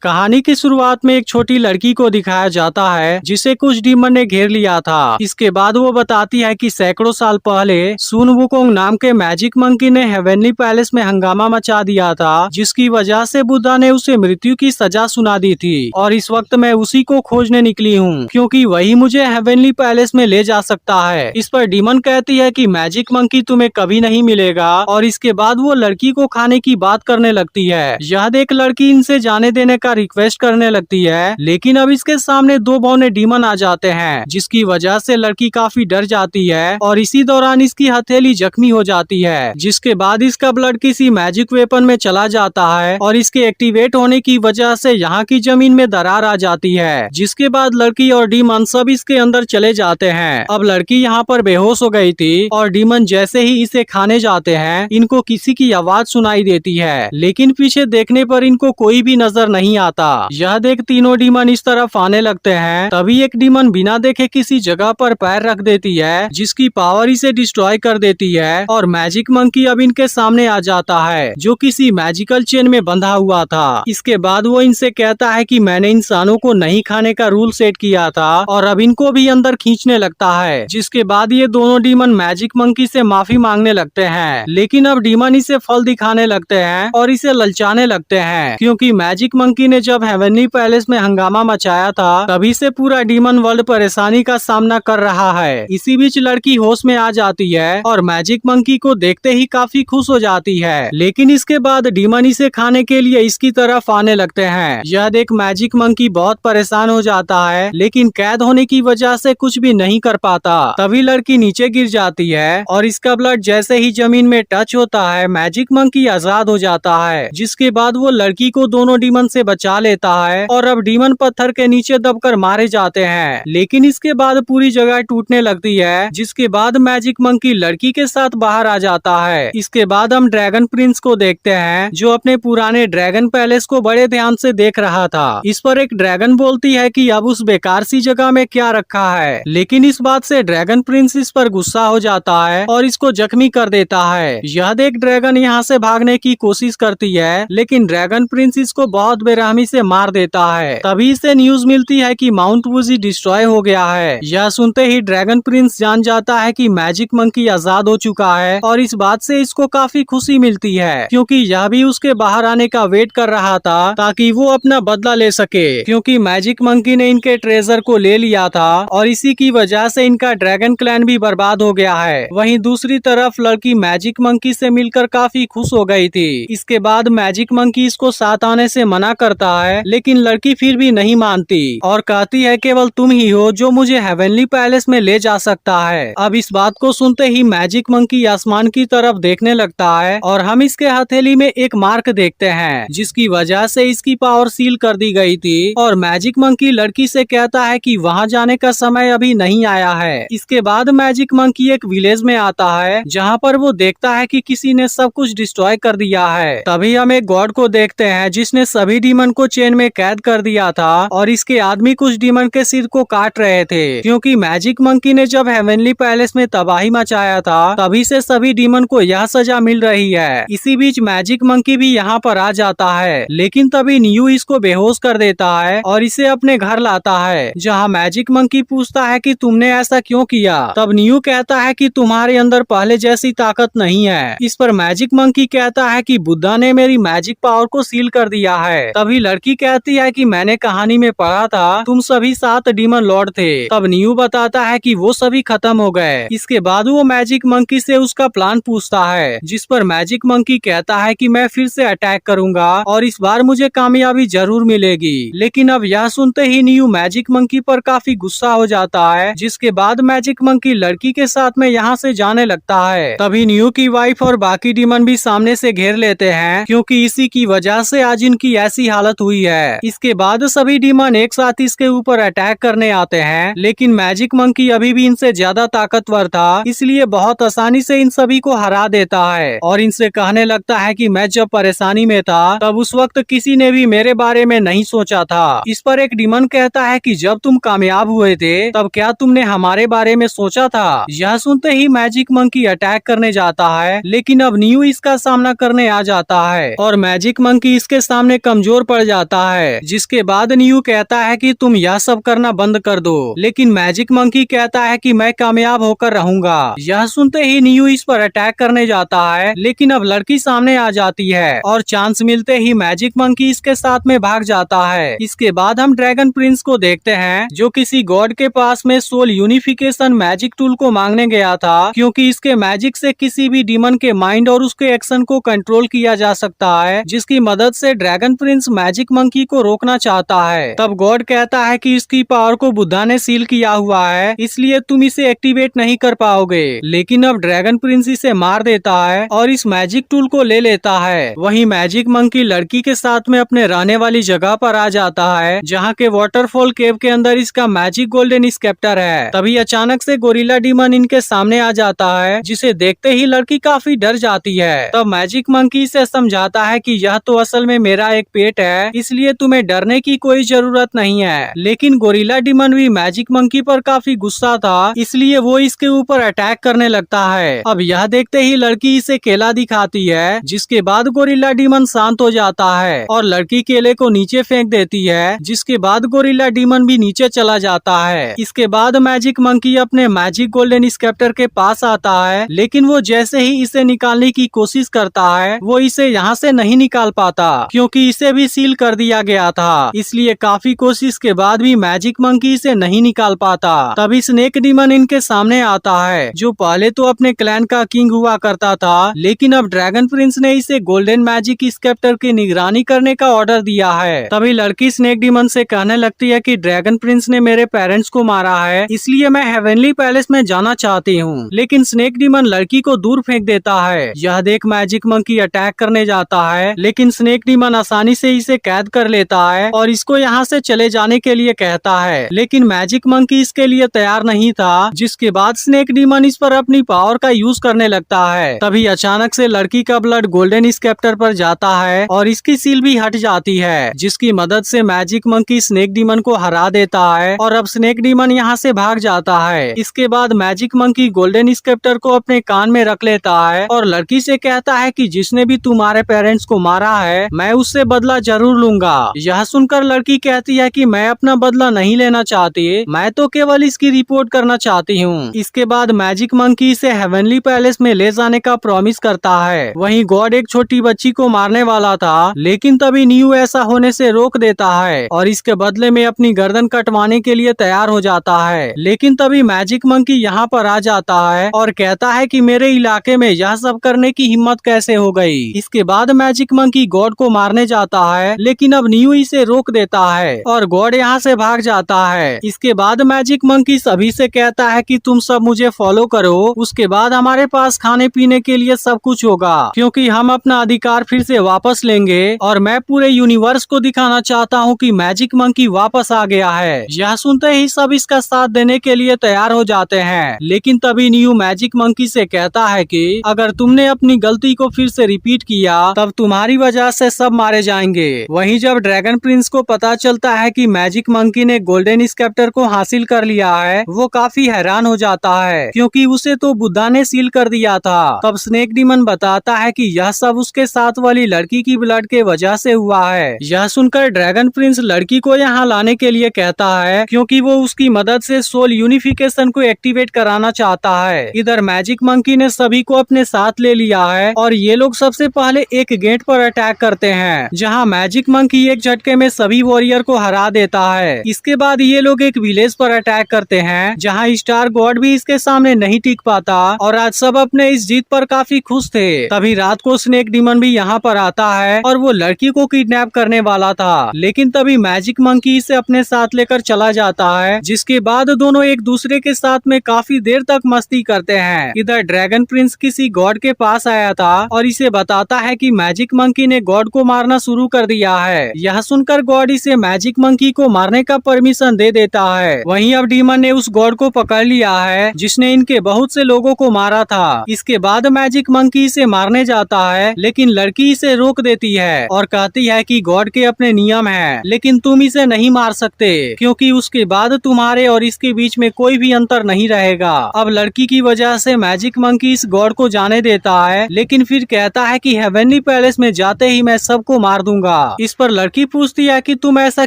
कहानी की शुरुआत में एक छोटी लड़की को दिखाया जाता है जिसे कुछ डीमन ने घेर लिया था। इसके बाद वो बताती है कि सैकड़ों साल पहले सुन वुकोंग नाम के मैजिक मंकी ने हेवनली पैलेस में हंगामा मचा दिया था, जिसकी वजह से बुद्धा ने उसे मृत्यु की सजा सुना दी थी। और इस वक्त मैं उसी को खोजने निकली हूँ क्योंकि वही मुझे हेवनली पैलेस में ले जा सकता है। इस पर डीमन कहती है कि मैजिक मंकी तुम्हें कभी नहीं मिलेगा और इसके बाद वो लड़की को खाने की बात करने लगती है। यह देख लड़की इनसे जाने देने का रिक्वेस्ट करने लगती है, लेकिन अब इसके सामने दो बौने डीमन आ जाते हैं, जिसकी वजह से लड़की काफी डर जाती है और इसी दौरान इसकी हथेली जख्मी हो जाती है। जिसके बाद इसका ब्लड किसी मैजिक वेपन में चला जाता है और इसके एक्टिवेट होने की वजह से यहाँ की जमीन में दरार आ जाती है। जिसके बाद लड़की और डीमन सब इसके अंदर चले जाते हैं। अब लड़की यहाँ पर बेहोश हो गई थी और डीमन जैसे ही इसे खाने जाते हैं, इनको किसी की आवाज सुनाई देती है, लेकिन पीछे देखने पर इनको कोई भी नजर नहीं आता। यह देख तीनों डीमन इस तरफ आने लगते हैं। तभी एक डीमन बिना देखे किसी जगह पर पैर रख देती है, जिसकी पावर इसे डिस्ट्रॉय कर देती है और मैजिक मंकी अब इनके सामने आ जाता है, जो किसी मैजिकल चेन में बंधा हुआ था। इसके बाद वो इनसे कहता है कि मैंने इंसानों को नहीं खाने का रूल सेट किया था और अब इनको भी अंदर खींचने लगता है। जिसके बाद ये दोनों डीमन मैजिक मंकी से माफी मांगने लगते हैं, लेकिन अब डीमन इसे फल दिखाने लगते हैं और इसे ललचाने लगते हैं, क्योंकि मैजिक मंकी ने जब हेवनली पैलेस में हंगामा मचाया था तभी से पूरा डीमन वर्ल्ड परेशानी का सामना कर रहा है। इसी बीच लड़की होश में आ जाती है और मैजिक मंकी को देखते ही काफी खुश हो जाती है, लेकिन इसके बाद डीमन इसे खाने के लिए इसकी तरफ आने लगते हैं। यह देख मैजिक मंकी बहुत परेशान हो जाता है, लेकिन कैद होने की वजह से कुछ भी नहीं कर पाता। तभी लड़की नीचे गिर जाती है और इसका ब्लड जैसे ही जमीन में टच होता है, मैजिक मंकी आजाद हो जाता है। जिसके बाद वो लड़की को दोनों डीमन से बचा लेता है और अब डीमन पत्थर के नीचे दबकर मारे जाते हैं, लेकिन इसके बाद पूरी जगह टूटने लगती है। जिसके बाद मैजिक मंकी लड़की के साथ बाहर आ जाता है। इसके बाद हम ड्रैगन प्रिंस को देखते हैं, जो अपने पुराने ड्रैगन पैलेस को बड़े ध्यान से देख रहा था। इस पर एक ड्रैगन बोलती है कि अब उस बेकार सी जगह में क्या रखा है, लेकिन इस बात से ड्रैगन प्रिंस इस पर गुस्सा हो जाता है और इसको जख्मी कर देता है। यह देख ड्रैगन यहाँ से भागने की कोशिश करती है, लेकिन ड्रैगन प्रिंस इसको बहुत बेरहमी से मार देता है। तभी इसे न्यूज मिलती है कि माउंट वुजी डिस्ट्रॉय हो गया है। यह सुनते ही ड्रैगन प्रिंस जान जाता है कि मैजिक मंकी आजाद हो चुका है और इस बात से इसको काफी खुशी मिलती है, क्योंकि यह भी उसके बाहर आने का वेट कर रहा था ताकि वो अपना बदला ले सके, क्योंकि मैजिक मंकी ने इनके ट्रेजर को ले लिया था और इसी की वजह से इनका ड्रैगन क्लैन भी बर्बाद हो गया है। वहीं दूसरी तरफ लड़की मैजिक मंकी से मिलकर काफी खुश हो गई थी। इसके बाद मैजिक मंकी इसको साथ आने से मना करता है, लेकिन लड़की फिर भी नहीं मानती और कहती है केवल तुम ही हो जो मुझे हेवनली पैलेस में ले जा सकता है। अब इस बात को सुनते ही मैजिक मंकी आसमान की तरफ देखने लगता है और हम इसके हथेली में एक मार्क देखते हैं, जिसकी वजह से इसकी पावर सील कर दी गई थी। और मैजिक मंकी लड़की से कहता है कि वहां जाने का समय अभी नहीं आया है। इसके बाद मैजिक मंकी एक विलेज में आता है, जहां पर वो देखता है कि किसी ने सब कुछ डिस्ट्रॉय कर दिया है। तभी हम एक गॉड को देखते हैं जिसने सभी डीमन को चेन में कैद कर दिया था और इसके आदमी कुछ डीमन के सिर को काट रहे थे, क्योंकि मैजिक मंकी ने जब हेवनली पैलेस में तबाही मचाया था तभी से सभी डीमन को यह सजा मिल रही है। इसी बीच मैजिक मंकी भी यहाँ पर आ जाता है, लेकिन तभी न्यू इसको बेहोश कर देता है और इसे अपने घर लाता है, जहाँ मैजिक मंकी पूछता है कि तुमने ऐसा क्यों किया। तब न्यू कहता है कि तुम्हारे अंदर पहले जैसी ताकत नहीं है। इस पर मैजिक मंकी कहता है कि बुद्धा ने मेरी मैजिक पावर को सील कर दिया है। तभी लड़की कहती है कि मैंने कहानी में पढ़ा था तुम सभी 7 डीमन लॉर्ड थे। तब न्यू बताता है कि वो सभी खत्म हो गए। इसके बाद वो मैजिक मंकी से उसका प्लान पूछता है, जिस पर मैजिक मंकी कहता है कि मैं फिर से अटैक करूंगा और इस बार मुझे कामयाबी जरूर मिलेगी। लेकिन अब यह सुनते ही न्यू मैजिक मंकी पर काफी गुस्सा हो जाता है, जिसके बाद मैजिक मंकी लड़की के साथ में यहाँ से जाने लगता है। तभी न्यू की वाइफ और बाकी डीमन भी सामने से घेर लेते हैं, क्योंकि इसी की वजह से आज इनकी ऐसी हालत हुई है। इसके बाद सभी डीमन एक साथ इसके ऊपर अटैक करने आते हैं, लेकिन मैजिक मंकी अभी भी इनसे ज्यादा ताकतवर था, इसलिए बहुत आसानी से इन सभी को हरा देता है और इनसे कहने लगता है कि मैं जब परेशानी में था तब उस वक्त किसी ने भी मेरे बारे में नहीं सोचा था। इस पर एक डीमन कहता है कि जब तुम कामयाब हुए थे तब क्या तुमने हमारे बारे में सोचा था। यह सुनते ही मैजिक मंकी अटैक करने जाता है, लेकिन अब न्यू इसका सामना करने आ जाता है और मैजिक मंकी इसके सामने कमजोर पड़ पड़ जाता है, जिसके बाद न्यू कहता है कि तुम यह सब करना बंद कर दो, लेकिन मैजिक मंकी कहता है कि मैं कामयाब होकर रहूंगा। यह सुनते ही न्यू इस पर अटैक करने जाता है, लेकिन अब लड़की सामने आ जाती है और चांस मिलते ही मैजिक मंकी इसके साथ में भाग जाता है। इसके बाद हम ड्रैगन प्रिंस को देखते हैं, जो किसी गॉड के पास में सोल यूनिफिकेशन मैजिक टूल को मांगने गया था, क्योंकि इसके मैजिक से किसी भी डीमन के माइंड और उसके एक्शन को कंट्रोल किया जा सकता है, जिसकी मदद से ड्रैगन प्रिंस मैजिक मंकी को रोकना चाहता है। तब गॉड कहता है कि इसकी पावर को बुद्धा ने सील किया हुआ है, इसलिए तुम इसे एक्टिवेट नहीं कर पाओगे। लेकिन अब ड्रैगन प्रिंस इसे मार देता है और इस मैजिक टूल को ले लेता है। वहीं मैजिक मंकी लड़की के साथ में अपने रहने वाली जगह पर आ जाता है, जहाँ के वाटरफॉल केव के अंदर इसका मैजिक गोल्डन स्केप्टर है। तभी अचानक से गोरिल्ला डीमन इनके सामने आ जाता है, जिसे देखते ही लड़की काफी डर जाती है। तब मैजिक मंकी से समझाता है कि यह तो असल में मेरा एक पेट है, इसलिए तुम्हें डरने की कोई जरूरत नहीं है। लेकिन गोरिल्ला डीमन भी मैजिक मंकी पर काफी गुस्सा था, इसलिए वो इसके ऊपर अटैक करने लगता है। अब यह देखते ही लड़की इसे केला दिखाती है, जिसके बाद गोरिल्ला डीमन शांत हो जाता है और लड़की केले को नीचे फेंक देती है, जिसके बाद गोरिल्ला डीमन भी नीचे चला जाता है। इसके बाद मैजिक मंकी अपने मैजिक गोल्डन स्केप्टर के पास आता है, लेकिन वो जैसे ही इसे निकालने की कोशिश करता है, वो इसे यहाँ से नहीं निकाल पाता, क्योंकि इसे भी सील कर दिया गया था। इसलिए काफी कोशिश के बाद भी मैजिक मंकी इसे नहीं निकाल पाता। तभी स्नेक डीमन इनके सामने आता है, जो पहले तो अपने क्लैन का किंग हुआ करता था, लेकिन अब ड्रैगन प्रिंस ने इसे गोल्डन मैजिक स्केप्टर की निगरानी करने का ऑर्डर दिया है। तभी लड़की स्नेक डीमन से कहने लगती है कि ड्रैगन प्रिंस ने मेरे पेरेंट्स को मारा है, इसलिए मैं हेवनली पैलेस में जाना चाहती हूँ। लेकिन स्नेक डीमन लड़की को दूर फेंक देता है। यह देख मैजिक मंकी अटैक करने जाता है, लेकिन स्नेक डीमन आसानी से इसे कैद कर लेता है और इसको यहाँ से चले जाने के लिए कहता है। लेकिन मैजिक मंकी इसके लिए तैयार नहीं था, जिसके बाद स्नेक डीमन इस पर अपनी पावर का यूज करने लगता है। तभी अचानक से लड़की का ब्लड गोल्डन स्केप्टर पर जाता है और इसकी सील भी हट जाती है, जिसकी मदद से मैजिक मंकी स्नेक डीमन को हरा देता है और अब स्नेक डीमन यहाँ से भाग जाता है। इसके बाद मैजिक मंकी गोल्डन स्केप्टर को अपने कान में रख लेता है और लड़की से कहता है कि जिसने भी तुम्हारे पेरेंट्स को मारा है, मैं उससे बदला जरूर लूंगा। यह सुनकर लड़की कहती है कि मैं अपना बदला नहीं लेना चाहती, मैं तो केवल इसकी रिपोर्ट करना चाहती हूँ। इसके बाद मैजिक मंकी इसे हेवनली पैलेस में ले जाने का प्रॉमिस करता है। वहीं गॉड एक छोटी बच्ची को मारने वाला था, लेकिन तभी न्यू ऐसा होने से रोक देता है और इसके बदले में अपनी गर्दन कटवाने के लिए तैयार हो जाता है। लेकिन तभी मैजिक मंकी यहाँ पर आ जाता है और कहता है कि मेरे इलाके में यह सब करने की हिम्मत कैसे हो गई। इसके बाद मैजिक मंकी गॉड को मारने जाता है, लेकिन अब न्यू इसे रोक देता है और गॉड यहाँ से भाग जाता है। इसके बाद मैजिक मंकी सभी से कहता है कि तुम सब मुझे फॉलो करो, उसके बाद हमारे पास खाने पीने के लिए सब कुछ होगा, क्योंकि हम अपना अधिकार फिर से वापस लेंगे और मैं पूरे यूनिवर्स को दिखाना चाहता हूँ कि मैजिक मंकी वापस आ गया है। यह सुनते ही सब इसका साथ देने के लिए तैयार हो जाते हैं। लेकिन तभी न्यू मैजिक मंकी से कहता है कि अगर तुमने अपनी गलती को फिर से रिपीट किया, तब तुम्हारी वजह से सब मारे जाएंगे। वहीं जब ड्रैगन प्रिंस को पता चलता है कि मैजिक मंकी ने गोल्डन स्केप्टर को हासिल कर लिया है, वो काफी हैरान हो जाता है, क्योंकि उसे तो बुद्धा ने सील कर दिया था। तब स्नेक डीमन बताता है कि यह सब उसके साथ वाली लड़की की ब्लड के वजह से हुआ है। यह सुनकर ड्रैगन प्रिंस लड़की को यहाँ लाने के लिए कहता है, क्योंकि वो उसकी मदद से सोल यूनिफिकेशन को एक्टिवेट कराना चाहता है। इधर मैजिक मंकी ने सभी को अपने साथ ले लिया है और ये लोग सबसे पहले एक गेट पर अटैक करते हैं, जहाँ मैजिक मंकी एक झटके में सभी वॉरियर को हरा देता है। इसके बाद ये लोग एक विलेज पर अटैक करते हैं, जहाँ स्टार गॉड भी इसके सामने नहीं टिक पाता और आज सब अपने इस जीत पर काफी खुश थे। तभी रात को स्नेक डीमन भी यहाँ पर आता है और वो लड़की को किडनैप करने वाला था, लेकिन तभी मैजिक मंकी इसे अपने साथ लेकर चला जाता है, जिसके बाद दोनों एक दूसरे के साथ में काफी देर तक मस्ती करते हैं। इधर ड्रैगन प्रिंस किसी गॉड के पास आया था और इसे बताता है कि मैजिक मंकी ने गॉड को मारना शुरू कर दिया है। यह सुनकर गॉड इसे मैजिक मंकी को मारने का परमिशन दे देता है। वहीं अब डीमन ने उस गॉड को पकड़ लिया है, जिसने इनके बहुत से लोगों को मारा था। इसके बाद मैजिक मंकी इसे मारने जाता है, लेकिन लड़की इसे रोक देती है और कहती है कि गॉड के अपने नियम हैं, लेकिन तुम इसे नहीं मार सकते, क्योंकि उसके बाद तुम्हारे और इसके बीच में कोई भी अंतर नहीं रहेगा। अब लड़की की वजह से मैजिक मंकी इस गॉड को जाने देता है, लेकिन फिर कहता है कि हेवनली पैलेस में जाते ही मैं सबको मार दूंगा। इस पर लड़की पूछती है कि तुम ऐसा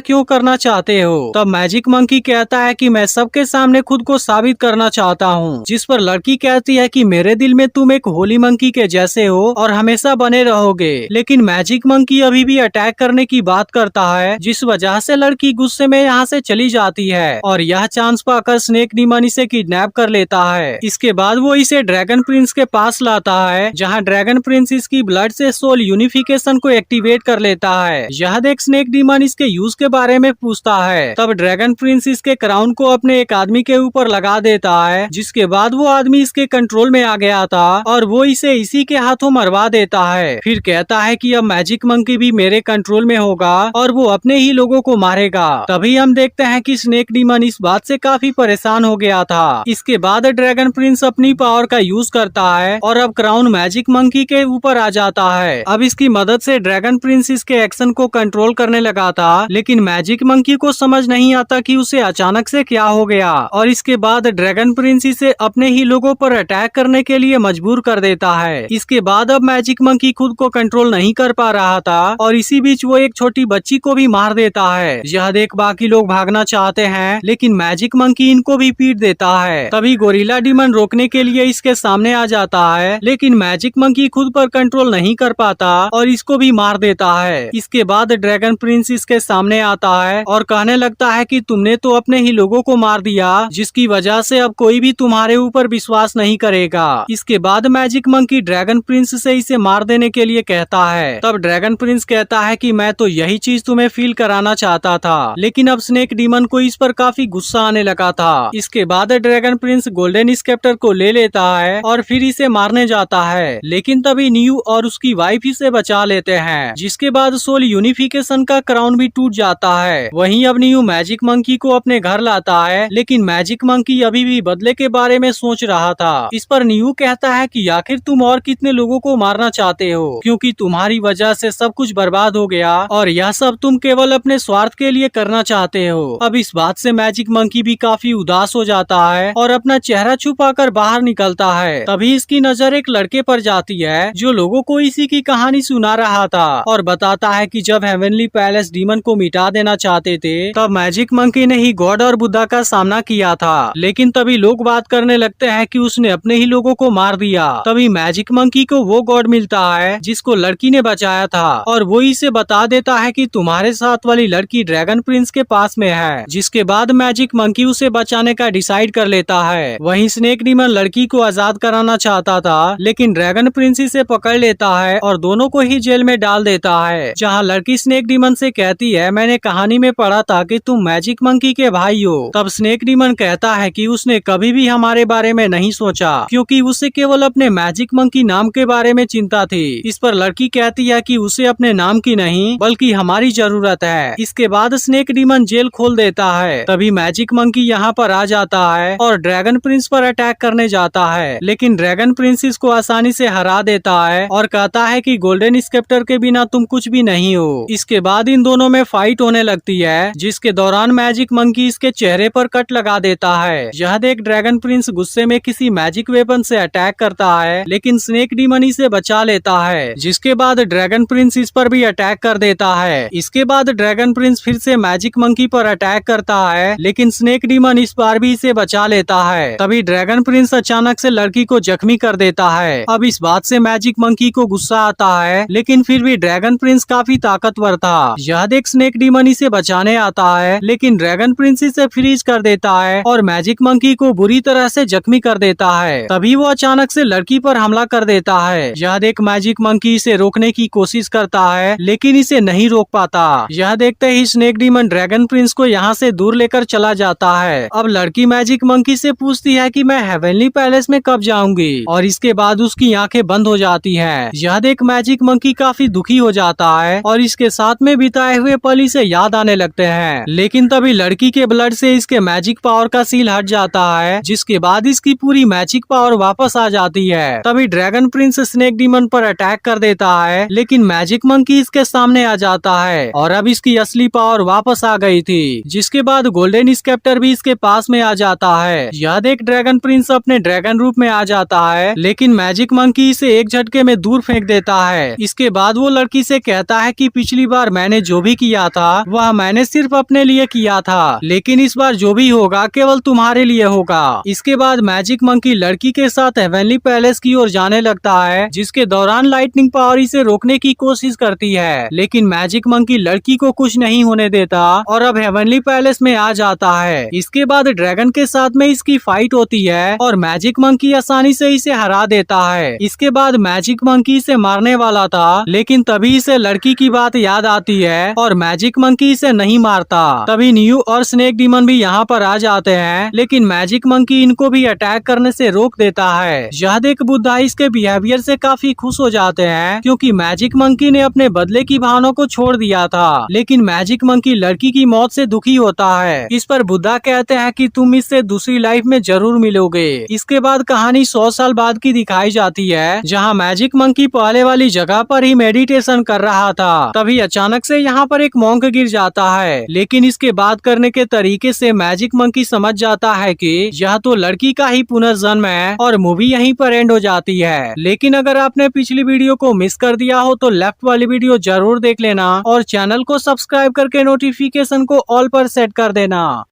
क्यों करना चाहते हो। तब मैजिक मंकी कहता है कि मैं सबके सामने खुद को साबित करना चाहता हूँ। जिस पर लड़की कहती है कि मेरे दिल में तुम एक होली मंकी के जैसे हो और हमेशा बने रहोगे। लेकिन मैजिक मंकी अभी भी अटैक करने की बात करता है, जिस वजह से लड़की गुस्से में यहाँ से चली जाती है और यह चांस पाकर स्नेक डीमन इसे किडनैप कर लेता है। इसके बाद वो इसे ड्रैगन प्रिंस के पास लाता है, जहाँ ड्रैगन प्रिंस इसकी ब्लड से सोल यूनिफिकेशन को एक्टिवेट कर लेता है। यह देख स्नेक डीमन इसके यूज के बारे में पूछता है। तब ड्रैगन प्रिंस इसके क्राउन को अपने एक आदमी के ऊपर लगा देता है, जिसके बाद वो आदमी इसके कंट्रोल में आ गया था और वो इसे इसी के हाथों मरवा देता है। फिर कहता है कि अब मैजिक मंकी भी मेरे कंट्रोल में होगा और वो अपने ही लोगों को मारेगा। तभी हम देखते हैं कि स्नेक डीमन इस बात से काफी परेशान हो गया था। इसके बाद ड्रैगन प्रिंस अपनी पावर का यूज करता है और अब क्राउन मैजिक मंकी के ऊपर आ जाता है। अब इसकी मदद से ड्रैगन प्रिंस इसके एक्शन को कंट्रोल करने लगा था, लेकिन मैजिक मंकी को समझ नहीं आता कि उसे अचानक से क्या हो गया और इसके बाद ड्रैगन प्रिंस इसे अपने ही लोगों पर अटैक करने के लिए मजबूर कर देता है। इसके बाद अब मैजिक मंकी खुद को कंट्रोल नहीं कर पा रहा था और इसी बीच वो एक छोटी बच्ची को भी मार देता है। यह देख बाकी लोग भागना चाहते हैं, लेकिन मैजिक मंकी इनको भी पीट देता है। तभी गोरिल्ला डीमन रोकने के लिए इसके सामने आ जाता है, लेकिन मैजिक मंकी खुद पर कंट्रोल नहीं कर पाता और इसको भी मार देता है। इसके बाद ड्रैगन प्रिंस इसके सामने आता है और कहने लगता है कि तुमने तो अपने ही लोगों को मार दिया, जिसकी वजह से अब कोई भी तुम्हारे ऊपर विश्वास नहीं करेगा। इसके बाद मैजिक मंकी ड्रैगन प्रिंस से इसे मार देने के लिए कहता है। तब ड्रैगन प्रिंस कहता है कि मैं तो यही चीज तुम्हें फील कराना चाहता था, लेकिन अब स्नेक डीमन को इस पर काफी गुस्सा आने लगा था। इसके बाद ड्रैगन प्रिंस गोल्डन स्केप्टर को ले लेता है और फिर इसे मारने जाता है, लेकिन तभी न्यू और उसकी वाइफ इसे बचा लेते हैं। जिसके बाद सोल यूनिफिकेशन का क्राउन भी टूट जाता है। वहीं अब न्यू मैजिक मंकी को अपने घर लाता है, लेकिन मैजिक मंकी अभी भी बदले के बारे में सोच रहा था। इस पर न्यू कहता है कि आखिर तुम और कितने लोगों को मारना चाहते हो, क्योंकि तुम्हारी वजह से सब कुछ बर्बाद हो गया और यह सब तुम केवल अपने स्वार्थ के लिए करना चाहते हो। अब इस बात से मैजिक मंकी भी काफी उदास हो जाता है और अपना चेहरा छुपाकर बाहर निकलता है। तभी इसकी नजर एक लड़के पर जाती है, जो लोगों को इसी की कहानी सुना रहा था और बताता है कि जब हेवनली पैलेस डीमन को मिटा देना चाहते थे, तब मैजिक मंकी ने ही गॉड और बुद्धा का सामना किया था। लेकिन तभी लोग बात करने लगते हैं कि उसने अपने ही लोगों को मार दिया। तभी मैजिक मंकी को वो गॉड मिलता है जिसको लड़की ने बचाया था और वो इसे बता देता है कि तुम्हारे साथ वाली लड़की ड्रैगन प्रिंस के पास में है। जिसके बाद मैजिक मंकी उसे बचाने का डिसाइड कर लेता है। वहीं स्नेक डीमन लड़की को आजाद कराना चाहता था, लेकिन ड्रैगन प्रिंस इसे पकड़ लेता है और दोनों को ही जेल में डाल देता है। जहाँ लड़की स्नेक डीमन से कहती है, मैंने कहानी में पढ़ा था कि तुम मैजिक मंकी के भाई हो। तब स्नेक डीमन कहता है कि उसने कभी भी हमारे बारे में नहीं सोचा, क्योंकि उसे केवल अपने मैजिक मंकी नाम के बारे में चिंता थी। इस पर लड़की कहती है कि उसे अपने नाम की नहीं बल्कि हमारी जरूरत है। इसके बाद स्नेक डीमन जेल खोल देता है। तभी मैजिक मंकी यहाँ पर आ जाता है और ड्रैगन प्रिंस पर अटैक करने जाता है, लेकिन ड्रैगन प्रिंस इसको आसानी से हरा देता है और कहता है कि गोल्डन स्केप्टर के बिना तुम कुछ भी नहीं हो। इसके बाद इन दोनों में फाइट होने लगती है, जिसके दौरान मैजिक मंकी इसके चेहरे पर कट लगा देता है। यह देख ड्रैगन प्रिंस गुस्से में किसी मैजिक वेपन से अटैक करता है, लेकिन स्नेक डीमन इसे बचा लेता है। जिसके बाद ड्रैगन प्रिंस इस पर भी अटैक कर देता है। इसके बाद ड्रैगन प्रिंस फिर से मैजिक मंकी पर अटैक करता है, लेकिन स्नेक डीमन इस बार भी इसे बचा लेता है। तभी ड्रैगन प्रिंस अचानक से लड़की को जख्मी कर देता है। अब इस बात से मैजिक मंकी को गुस्सा आता है, लेकिन फिर भी ड्रैगन प्रिंस काफी ताकतवर था। यह देख स्नेक डीमन इसे बचाने आता है, लेकिन ड्रैगन प्रिंस इसे फ्रीज कर देता है और मैजिक मंकी को बुरी तरह से जख्मी कर देता है। तभी वो अचानक से लड़की पर हमला कर देता है। यह देख मैजिक मंकी इसे रोकने की कोशिश करता है, लेकिन इसे नहीं रोक पाता। यह देखते ही स्नेक डीमन ड्रैगन प्रिंस को यहाँ से दूर लेकर चला जाता है। अब लड़की मैजिक मंकी से पूछती है कि मैं हेवनली पैलेस में कब जाऊंगी, और इसके बाद उसकी आंखें बंद हो जाती हैं। यह देख मैजिक मंकी काफी दुखी हो जाता है और इसके साथ में बिताए हुए पल इसे याद आने लगते हैं। लेकिन तभी लड़की के ब्लड से इसके मैजिक पावर का सील हट जाता है, जिसके बाद इसकी पूरी मैजिक पावर वापस आ जाती है। तभी ड्रैगन प्रिंस स्नेक डीमन पर अटैक कर देता है, लेकिन मैजिक मंकी इसके सामने आ जाता है और अब इसकी असली पावर वापस आ गई थी। जिसके बाद गोल्डन स्केप्टर भी इसके पास में आ जाता है। यह देख ड्रैगन प्रिंस अपने ड्रैगन रूप में आ जाता है, लेकिन मैजिक मंकी इसे एक झटके में दूर फेंक देता है। इसके बाद वो लड़की से कहता है कि पिछली बार मैंने जो भी किया था वह मैंने सिर्फ अपने लिए किया था, लेकिन इस बार जो भी होगा केवल तुम्हारे लिए होगा। इसके बाद मैजिक मंकी लड़की के साथ हेवनली पैलेस की ओर जाने लगता है, जिसके दौरान लाइटनिंग पावर इसे रोकने की कोशिश करती है, लेकिन मैजिक मंकी लड़की को कुछ नहीं होने देता और अब हेवनली पैलेस में आ जाता है। इसके बाद ड्रैगन के साथ में इसकी फाइट होती है और मैजिक मंकी आसानी से इसे हरा देता है। इसके बाद मैजिक मंकी इसे मारने वाला था, लेकिन तभी इसे लड़की की बात याद आती है और मैजिक मंकी इसे नहीं मारता। तभी न्यू और स्नेक डीमन भी यहाँ पर आ जाते हैं, लेकिन मैजिक मंकी इनको भी अटैक करने से रोक देता है। यह देख बुद्धा इसके बिहेवियर से काफी खुश हो जाते हैं, क्योंकि मैजिक मंकी ने अपने बदले की भावना को छोड़ दिया था, लेकिन मैजिक मंकी लड़की की मौत से दुखी होता है। इस पर बुद्धा कहते हैं कि तुम इससे दूसरी लाइफ में जरूर मिलोगे। इसके बाद कहानी 100 साल बाद की दिखाई जाती है, जहाँ मैजिक मंकी पहले वाली जगह पर ही मेडिटेशन कर रहा था। तभी अचानक से यहाँ पर एक मॉन्क गिर जाता है, लेकिन इसके बात करने के तरीके से मैजिक मंकी समझ जाता है कि यह तो लड़की का ही पुनर्जन्म है और मूवी यहीं पर एंड हो जाती है। लेकिन अगर आपने पिछली वीडियो को मिस कर दिया हो तो लेफ्ट वाली वीडियो जरूर देख लेना और चैनल को सब्सक्राइब करके नोटिफिकेशन को ऑल पर सेट कर देना।